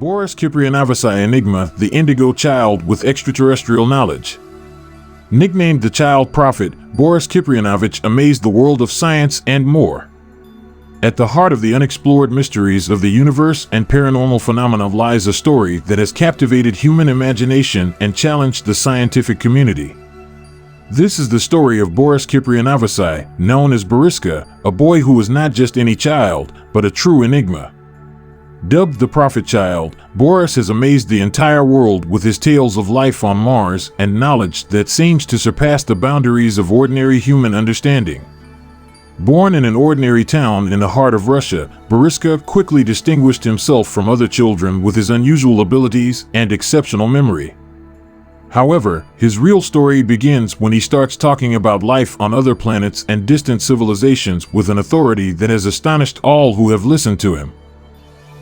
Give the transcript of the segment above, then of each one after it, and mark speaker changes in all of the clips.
Speaker 1: Boris Kyprianovsky Enigma, the Indigo Child with Extraterrestrial Knowledge. Nicknamed the Child Prophet, Boris Kyprianovich amazed the world of science and more. At the heart of the unexplored mysteries of the universe and paranormal phenomena lies a story that has captivated human imagination and challenged the scientific community. This is the story of Boris Kyprianovsky, known as Boriska, a boy who was not just any child, but a true enigma. Dubbed the Prophet Child, Boris has amazed the entire world with his tales of life on Mars and knowledge that seems to surpass the boundaries of ordinary human understanding. Born in an ordinary town in the heart of Russia, Boriska quickly distinguished himself from other children with his unusual abilities and exceptional memory. However, his real story begins when he starts talking about life on other planets and distant civilizations with an authority that has astonished all who have listened to him.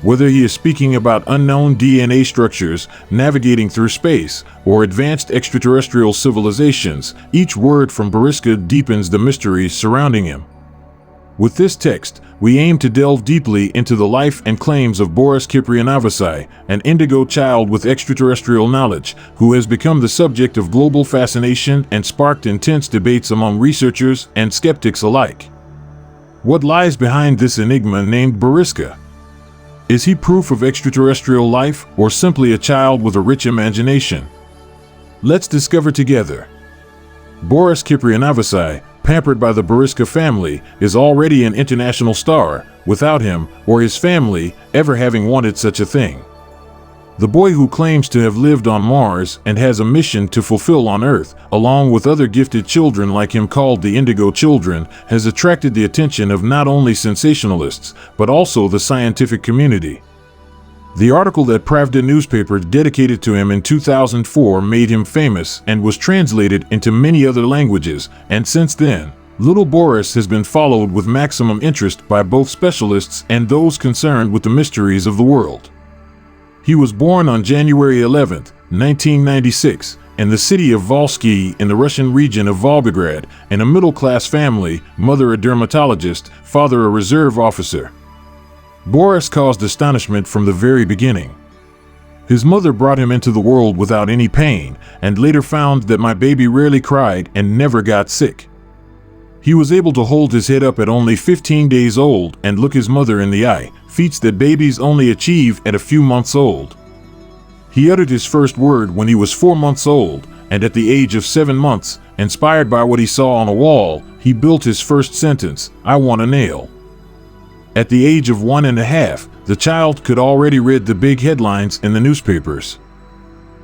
Speaker 1: Whether he is speaking about unknown DNA structures, navigating through space, or advanced extraterrestrial civilizations, each word from Boriska deepens the mysteries surrounding him. With this text, we aim to delve deeply into the life and claims of Boris Kyprianovsky, an indigo child with extraterrestrial knowledge, who has become the subject of global fascination and sparked intense debates among researchers and skeptics alike. What lies behind this enigma named Boriska? Is he proof of extraterrestrial life, or simply a child with a rich imagination? Let's discover together. Boris Kyprianovsky, pampered by the Boriska family, is already an international star, without him, or his family, ever having wanted such a thing. The boy who claims to have lived on Mars and has a mission to fulfill on Earth, along with other gifted children like him called the Indigo Children, has attracted the attention of not only sensationalists, but also the scientific community. The article that Pravda newspaper dedicated to him in 2004 made him famous and was translated into many other languages, and since then, little Boris has been followed with maximum interest by both specialists and those concerned with the mysteries of the world. He was born on January 11, 1996, in the city of Volsky in the Russian region of Volgograd, in a middle-class family, mother a dermatologist, father a reserve officer. Boris caused astonishment from the very beginning. His mother brought him into the world without any pain, and later found that my baby rarely cried and never got sick. He was able to hold his head up at only 15 days old and look his mother in the eye, feats that babies only achieve at a few months old. He uttered his first word when he was 4 months old, and at the age of 7 months, inspired by what he saw on a wall, he built his first sentence, "I want a nail." At the age of 1.5, the child could already read the big headlines in the newspapers.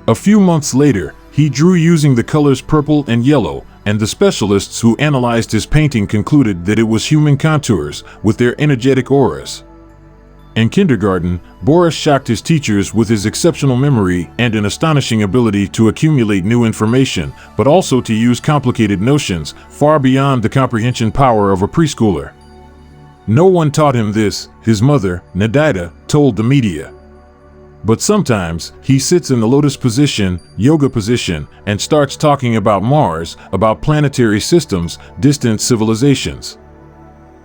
Speaker 1: A few months later, he drew using the colors purple and yellow, and the specialists who analyzed his painting concluded that it was human contours with their energetic auras. In kindergarten, Boris shocked his teachers with his exceptional memory and an astonishing ability to accumulate new information, but also to use complicated notions far beyond the comprehension power of a preschooler. No one taught him this, his mother, Nadida, told the media. But sometimes, he sits in the lotus position, yoga position, and starts talking about Mars, about planetary systems, distant civilizations.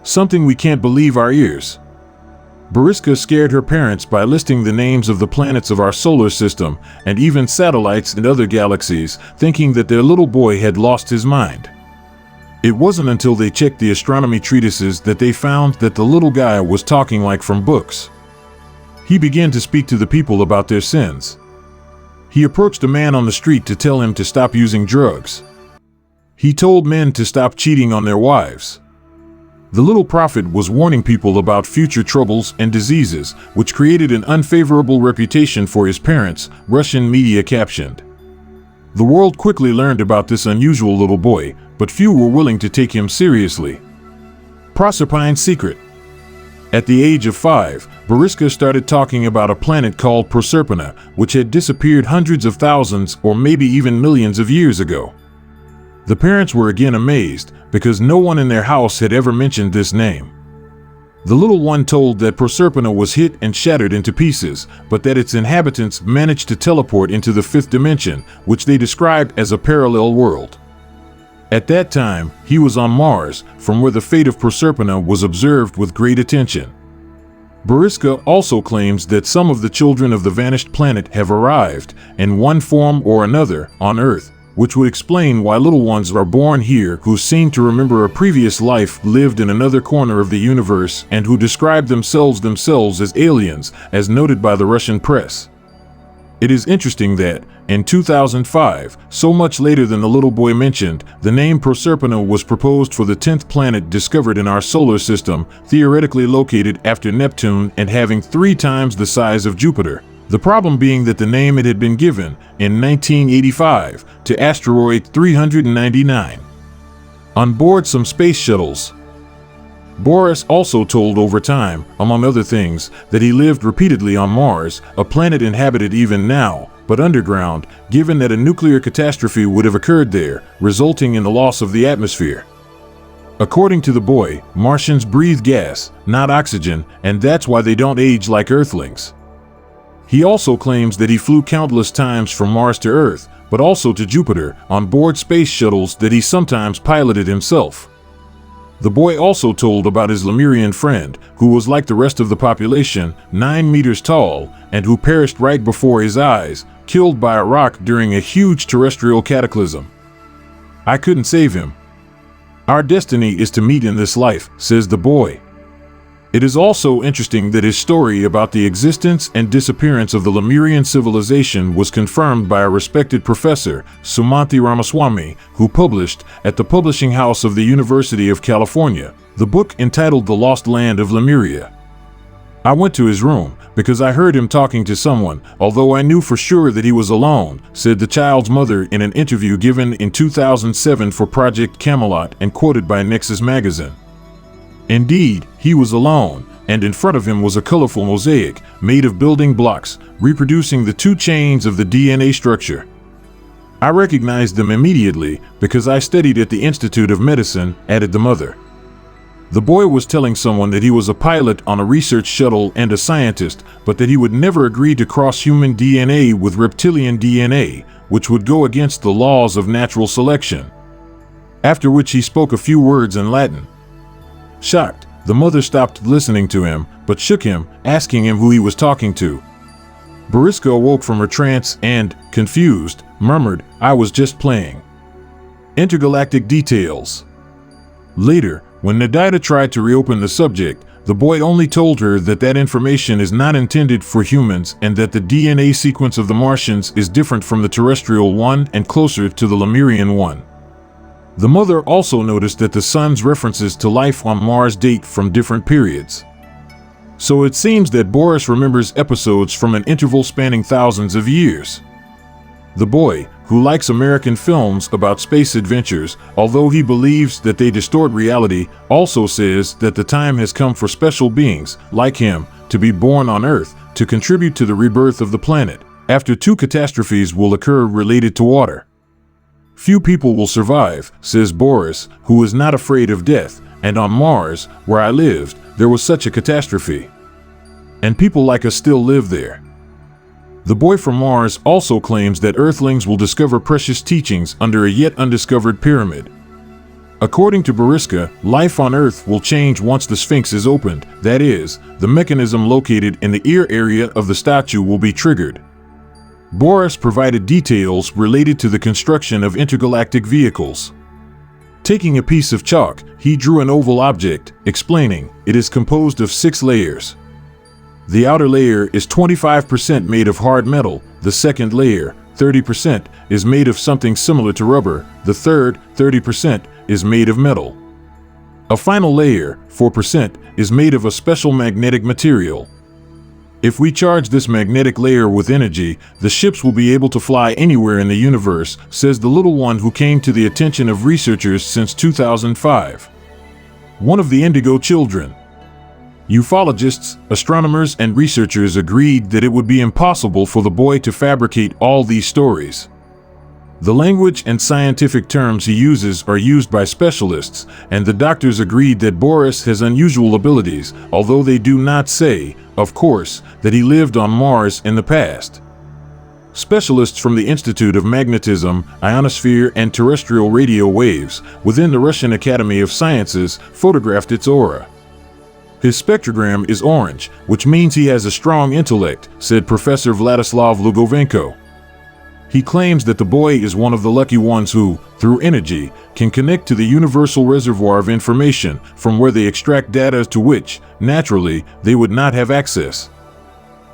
Speaker 1: Something we can't believe our ears. Boriska scared her parents by listing the names of the planets of our solar system, and even satellites and other galaxies, thinking that their little boy had lost his mind. It wasn't until they checked the astronomy treatises that they found that the little guy was talking like from books. He began to speak to the people about their sins. He approached a man on the street to tell him to stop using drugs. He told men to stop cheating on their wives. The little prophet was warning people about future troubles and diseases, which created an unfavorable reputation for his parents, Russian media captioned. The world quickly learned about this unusual little boy, but few were willing to take him seriously. Proserpine's secret. At the age of 5, Boriska started talking about a planet called Proserpina, which had disappeared hundreds of thousands or maybe even millions of years ago. The parents were again amazed, because no one in their house had ever mentioned this name. The little one told that Proserpina was hit and shattered into pieces, but that its inhabitants managed to teleport into the 5th dimension, which they described as a parallel world. At that time, he was on Mars, from where the fate of Proserpina was observed with great attention. Boriska also claims that some of the children of the vanished planet have arrived, in one form or another, on Earth, which would explain why little ones are born here who seem to remember a previous life lived in another corner of the universe and who describe themselves as aliens, as noted by the Russian press. It is interesting that, in 2005, so much later than the little boy mentioned, the name Proserpina was proposed for the 10th planet discovered in our solar system, theoretically located after Neptune and having 3 times the size of Jupiter. The problem being that the name it had been given, in 1985, to asteroid 399. On board some space shuttles, Boris also told over time, among other things, that he lived repeatedly on Mars, a planet inhabited even now, but underground, given that a nuclear catastrophe would have occurred there, resulting in the loss of the atmosphere. According to the boy, Martians breathe gas, not oxygen, and that's why they don't age like Earthlings. He also claims that he flew countless times from Mars to Earth, but also to Jupiter, on board space shuttles that he sometimes piloted himself. The boy also told about his Lemurian friend, who was like the rest of the population, 9 meters tall, and who perished right before his eyes, killed by a rock during a huge terrestrial cataclysm. I couldn't save him. Our destiny is to meet in this life, says the boy. It is also interesting that his story about the existence and disappearance of the Lemurian civilization was confirmed by a respected professor, Sumanthi Ramaswamy, who published, at the publishing house of the University of California, the book entitled The Lost Land of Lemuria. I went to his room, because I heard him talking to someone, although I knew for sure that he was alone, said the child's mother in an interview given in 2007 for Project Camelot and quoted by Nexus magazine. Indeed, he was alone, and in front of him was a colorful mosaic made of building blocks, reproducing the 2 chains of the DNA structure. I recognized them immediately because I studied at the Institute of Medicine, added the mother. The boy was telling someone that he was a pilot on a research shuttle and a scientist, but that he would never agree to cross human DNA with reptilian DNA, which would go against the laws of natural selection. After which he spoke a few words in Latin. Shocked, the mother stopped listening to him, but shook him, asking him who he was talking to. Boriska awoke from her trance and, confused, murmured, "I was just playing." Intergalactic details. Later, when Nidita tried to reopen the subject, the boy only told her that that information is not intended for humans and that the DNA sequence of the Martians is different from the terrestrial one and closer to the Lemurian one. The mother also noticed that the son's references to life on Mars date from different periods. So it seems that Boris remembers episodes from an interval spanning thousands of years. The boy, who likes American films about space adventures, although he believes that they distort reality, also says that the time has come for special beings, like him, to be born on Earth, to contribute to the rebirth of the planet, after 2 catastrophes will occur related to water. Few people will survive, says Boris, who is not afraid of death, and on Mars, where I lived, there was such a catastrophe. And people like us still live there. The boy from Mars also claims that Earthlings will discover precious teachings under a yet undiscovered pyramid. According to Boriska, life on Earth will change once the Sphinx is opened, that is, the mechanism located in the ear area of the statue will be triggered. Boris provided details related to the construction of intergalactic vehicles. Taking a piece of chalk, he drew an oval object, explaining, it is composed of 6 layers. The outer layer is 25% made of hard metal, the second layer, 30%, is made of something similar to rubber, the third, 30%, is made of metal. A final layer, 4%, is made of a special magnetic material. If we charge this magnetic layer with energy, the ships will be able to fly anywhere in the universe, says the little one who came to the attention of researchers since 2005. One of the Indigo children. Ufologists, astronomers, and researchers agreed that it would be impossible for the boy to fabricate all these stories. The language and scientific terms he uses are used by specialists, and the doctors agreed that Boris has unusual abilities, although they do not say, of course, that he lived on Mars in the past. Specialists from the Institute of Magnetism, Ionosphere, and Terrestrial Radio Waves within the Russian Academy of Sciences photographed its aura. His spectrogram is orange, which means he has a strong intellect, said Professor Vladislav Lugovenko. He claims that the boy is one of the lucky ones who, through energy, can connect to the universal reservoir of information from where they extract data to which, naturally, they would not have access.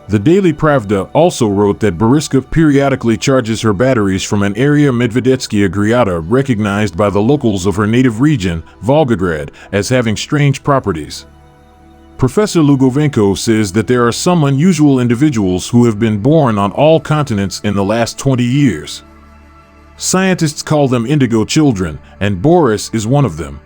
Speaker 1: The Daily Pravda also wrote that Boriska periodically charges her batteries from an area Medvedetskaya Gryata recognized by the locals of her native region, Volgograd, as having strange properties. Professor Lugovenko says that there are some unusual individuals who have been born on all continents in the last 20 years. Scientists call them indigo children, and Boris is one of them.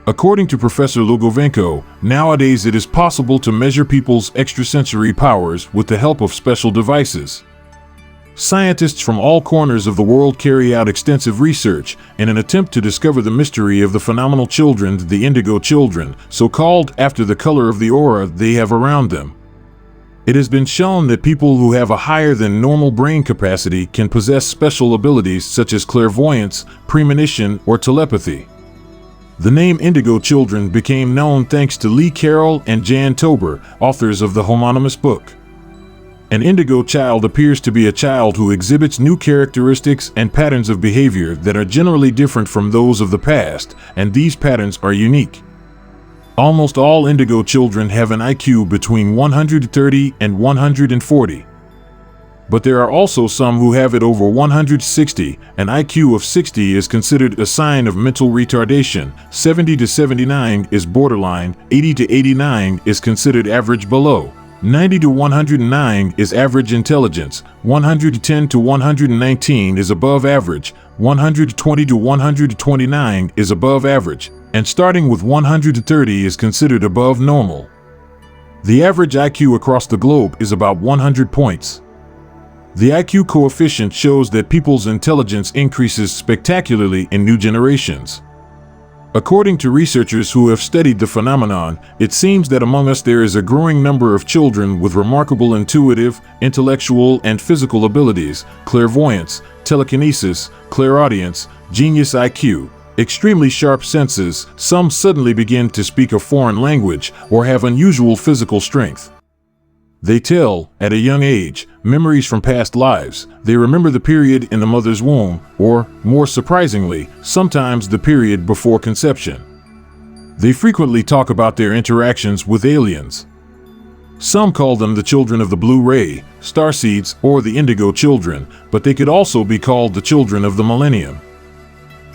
Speaker 1: According to Professor Lugovenko, nowadays it is possible to measure people's extrasensory powers with the help of special devices. Scientists from all corners of the world carry out extensive research in an attempt to discover the mystery of the phenomenal children, the indigo children, so called after the color of the aura they have around them. It has been shown that people who have a higher than normal brain capacity can possess special abilities such as clairvoyance, premonition, or telepathy. The name Indigo Children became known thanks to Lee Carroll and Jan Tober, authors of the homonymous book. An indigo child appears to be a child who exhibits new characteristics and patterns of behavior that are generally different from those of the past, and these patterns are unique. Almost all indigo children have an IQ between 130 and 140. But there are also some who have it over 160. An IQ of 60 is considered a sign of mental retardation, 70 to 79 is borderline, 80 to 89 is considered average below. 90 to 109 is average intelligence, 110 to 119 is above average, 120 to 129 is above average, and starting with 130 is considered above normal. The average IQ across the globe is about 100 points. The IQ coefficient shows that people's intelligence increases spectacularly in new generations. According to researchers who have studied the phenomenon, it seems that among us there is a growing number of children with remarkable intuitive, intellectual, and physical abilities, clairvoyance, telekinesis, clairaudience, genius IQ, extremely sharp senses. Some suddenly begin to speak a foreign language or have unusual physical strength. They tell, at a young age, memories from past lives. They remember the period in the mother's womb, or, more surprisingly, sometimes the period before conception. They frequently talk about their interactions with aliens. Some call them the children of the blue ray, starseeds, or the indigo children, but they could also be called the children of the millennium.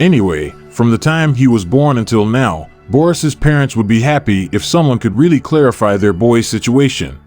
Speaker 1: Anyway, from the time he was born until now, Boris's parents would be happy if someone could really clarify their boy's situation.